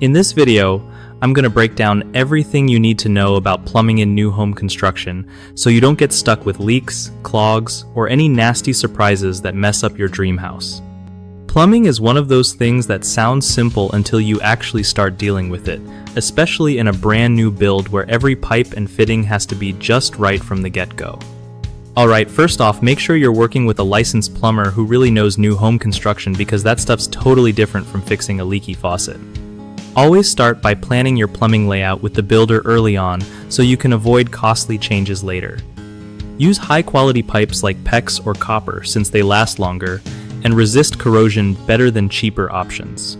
In this video, I'm going to break down everything you need to know about plumbing in new home construction so you don't get stuck with leaks, clogs, or any nasty surprises that mess up your dream house. Plumbing is one of those things that sounds simple until you actually start dealing with it, especially in a brand new build where every pipe and fitting has to be just right from the get-go. Alright, first off, make sure you're working with a licensed plumber who really knows new home construction because that stuff's totally different from fixing a leaky faucet. Always start by planning your plumbing layout with the builder early on so you can avoid costly changes later. Use high-quality pipes like PEX or copper since they last longer and resist corrosion better than cheaper options.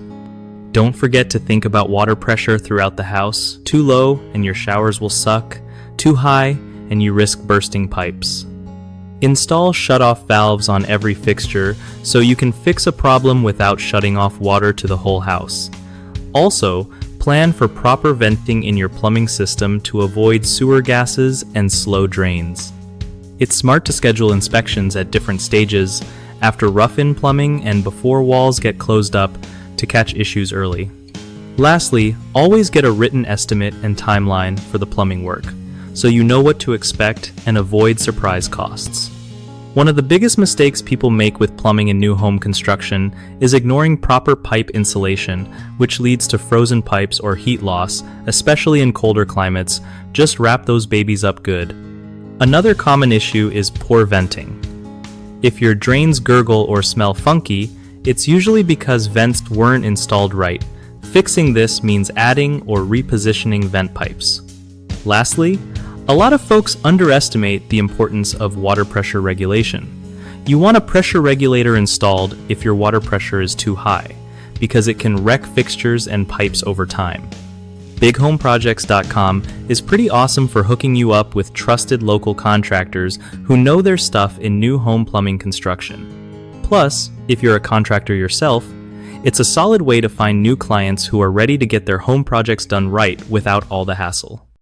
Don't forget to think about water pressure throughout the house. Too low and your showers will suck. Too high and you risk bursting pipes. Install shut-off valves on every fixture so you can fix a problem without shutting off water to the whole house. Also, plan for proper venting in your plumbing system to avoid sewer gases and slow drains. It's smart to schedule inspections at different stages, after rough-in plumbing and before walls get closed up to catch issues early. Lastly, always get a written estimate and timeline for the plumbing work, so you know what to expect and avoid surprise costs. One of the biggest mistakes people make with plumbing in new home construction is ignoring proper pipe insulation, which leads to frozen pipes or heat loss, especially in colder climates. Just wrap those babies up good. Another common issue is poor venting. If your drains gurgle or smell funky, it's usually because vents weren't installed right. Fixing this means adding or repositioning vent pipes. Lastly, a lot of folks underestimate the importance of water pressure regulation. You want a pressure regulator installed if your water pressure is too high, because it can wreck fixtures and pipes over time. BigHomeProjects.com is pretty awesome for hooking you up with trusted local contractors who know their stuff in new home plumbing construction. Plus, if you're a contractor yourself, it's a solid way to find new clients who are ready to get their home projects done right without all the hassle.